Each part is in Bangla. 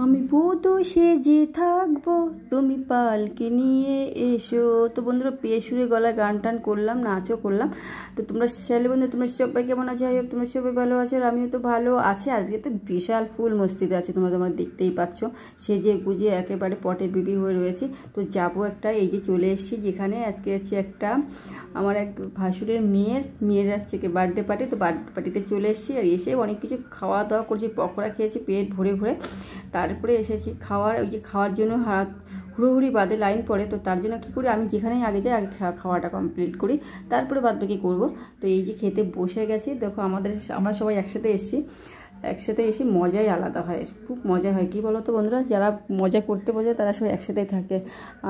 আমি বধূ সেজে থাকবো তুমি পালকি নিয়ে এসো। তো বন্ধুরা পেয়ে সুরে গলা গান টান করলাম, নাচও করলাম। তো তোমরা শালে বন্ধু তোমরা সবাই কেমন আছো? যাই হোক তোমরা সবাই ভালো আছো আর আমিও তো ভালো আছি। আজকে তো বিশাল ফুল মস্তিতে আছে, তোমরা দেখতেই পাচ্ছ। সেজে গুজে একেবারে পটের বিবি হয়ে রয়েছে। তো যাবো একটা, এই যে চলে এসেছি যেখানে আজকে আছে একটা আমার এক ভাসুরের মেয়ের আসছে বার্থডে পার্টি। তো বার্থডে পার্টিতে চলে এসেছি আর এসে অনেক কিছু খাওয়া দাওয়া করছি, পকোড়া খেয়েছি পেট ভরে ভরে। তারপরে এসেছি ওই যে খাওয়ার জন্য হুড়োহুড়ি বাদে লাইন পড়ে। তো তার জন্য কী করি, আমি যেখানেই আগে যাই আগে খাওয়াটা কমপ্লিট করি, তারপরে বাদ বাকি করবো। তো এই যে খেতে বসে গেছি, দেখো আমরা সবাই একসাথে এসে মজাই আলাদা হয়, খুব মজা হয়। কি বলো তো বন্ধুরা, যারা মজা করতে বোঝে তারা সবাই একসাথেই থাকে।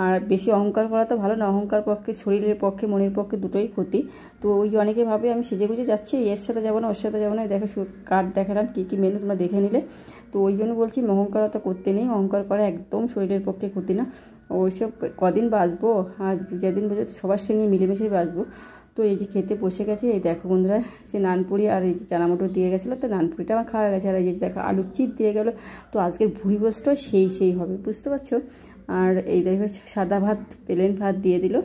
আর বেশি অহংকার করা তো ভালো না, অহংকার পক্ষে শরীরের পক্ষে মনের পক্ষে দুটোই ক্ষতি। তো ওই যে অনেকে ভাবে আমি সেজে গুজে যাচ্ছি, এর সাথে যাবো না ওর সাথে যাবো না। দেখো কার্ড দেখালাম কী কী মেনু তোমরা দেখে নিলে। তো ওই জন্য বলছি অহংকারতা করতে নেই, অহংকার করা একদম শরীরের পক্ষে ক্ষতি না। ওইসব কদিন বাঁচবো, আর যেদিন বোঝো সবার সঙ্গে মিলেমিশেই বাঁচবো। তো এই যে খেতে বসে গেছে, এই দেখো বন্ধুরা সে নানপুরি আর এই যে চানা মটর দিয়ে গেছিলো, তো নানপুরিটা আমার খাওয়া গেছে। আর এই যে দেখো আলুর চিপ দিয়ে গেলো। তো আজকের ভুড়ি গোষ্ঠটা সেই হবে, বুঝতে পারছো। আর এই দেখো সাদা ভাত, প্লেন ভাত দিয়ে দিল,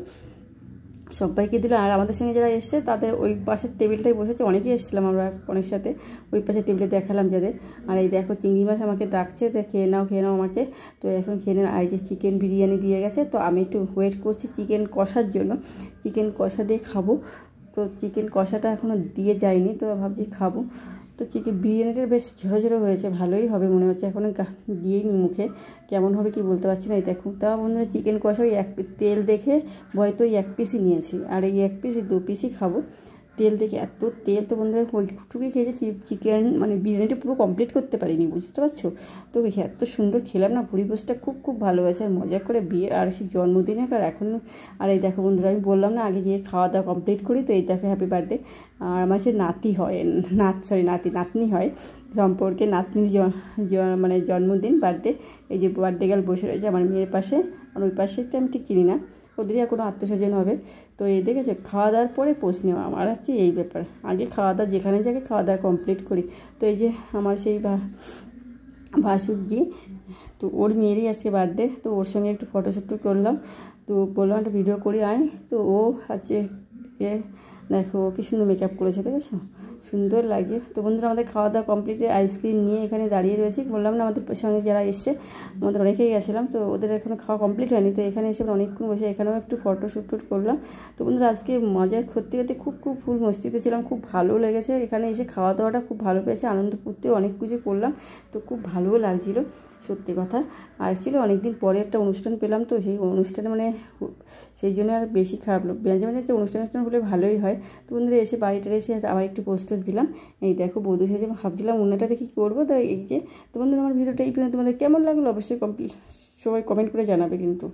সবাইকে দিল। আর আমাদের সঙ্গে যারা এসছে তাদের ওই পাশের টেবিলটাই বসেছে, অনেকেই এসেছিলাম আমরা অনেক সাথে, ওই পাশের টেবিলে দেখালাম যাদের। আর এই দেখো চিংড়ি মাছ আমাকে ডাকছে যে খেয়ে নাও আমাকে। তো এখন খেয়ে নেন। আর এই যে চিকেন বিরিয়ানি দিয়ে গেছে, তো আমি একটু ওয়েট করছি চিকেন কষার জন্য, চিকেন কষা দিয়ে খাবো। তো চিকেন কষাটা এখনও দিয়ে যায়নি, তো ভাবছি খাবো। তো চিকেন বিরিয়ানিটা বেশ ঝোড়ো হয়েছে, ভালোই হবে মনে হচ্ছে। এখনও দিয়েই নি মুখে, কেমন হবে কি বলতে পারছি না। এই দেখো তা বন্ধুরা চিকেন কষা ওই তেল দেখে হয়তো ওই 1 পিসই নিয়েছি, আর এই 1 পিস 2 পিসই খাবো। তেল দেখে এত তেল, তো বন্ধুরা ওইটুকুই খেয়েছি, চিকেন মানে বিরিয়ানিটা পুরো কমপ্লিট করতে পারিনি, বুঝতে পারছো। তো এত সুন্দর খেলাম না, পরিবেশটা খুব ভালো হয়েছে। আর মজা করে বিয়ে আর সেই জন্মদিনে আর এখন। আর এই দেখো বন্ধুরা আমি বললাম না আগে যে খাওয়া দাওয়া কমপ্লিট করি। তো এই দেখো হ্যাপি বার্থডে। আর আমার সে নাতনি হয় সম্পর্কে, নাতনির মানে জন্মদিন বার্থডে। এই যে বার্থডে গার্ল বসে রয়েছে আমার মেয়ের পাশে, আর ওই পাশেটা আমি ঠিক চিনি না, ওদেরই আর কোনো আত্মীয়স্বজন হবে। তো এই দেখেছো খাওয়া দাওয়ার পরে পোষ নেওয়া, আমার হচ্ছে এই ব্যাপার, আগে খাওয়া দাওয়া যেখানে যাকে খাওয়া দাওয়া কমপ্লিট করি। তো এই যে আমার সেই ভাসুরজি, তো ওর মেয়েরই আজকে বার্থডে, তো ওর সঙ্গে একটু ফটোশ্যুট করলাম। তো বললাম একটা ভিডিও করি আয়। তো ও আছে দেখো কি সুন্দর মেকআপ করেছে, দেখেছো সুন্দর লাগছে। তো বন্ধুরা আমাদের খাওয়া দাওয়া কমপ্লিটে আইসক্রিম নিয়ে এখানে দাঁড়িয়ে রয়েছি। বললাম না আমাদের সঙ্গে যারা এসছে, আমাদের অনেকেই গেছিলাম, তো ওদের এখনও খাওয়া কমপ্লিট হয়নি। তো এখানে এসে অনেকক্ষণ বসে এখানেও একটু ফটোশ্যুট করলাম। তো বন্ধুরা আজকে মজায় সত্যি খুব ফুল মস্তিতে ছিলাম, খুব ভালো লেগেছে। এখানে এসে খাওয়া দাওয়াটা খুব ভালো পেয়েছে, আনন্দ করতে অনেক কিছু করলাম, তো খুব ভালোও লাগছিলো সত্যি কথা। আর অ্যাকচুয়ালি অনেকদিন পরে একটা অনুষ্ঠান পেলাম, তো সেই অনুষ্ঠানে মানে সেই জন্য আর বেশি খারাপ লাগলো। মাঝে একটা অনুষ্ঠান হলে ভালোই হয়। তো বন্ধুরা এসে বাড়িটা এসে আবার একটু পোস্ট দিলাম। এই দেখো বধূ সেজে ভাবছিলাম অন্যটাতে কী করবো। তো এই যে তো বন্ধুরা আমার ভিডিওটা এই পর্যন্ত তোমাদের কেমন লাগলো অবশ্যই সবাই কমেন্ট করে জানাবে কিন্তু।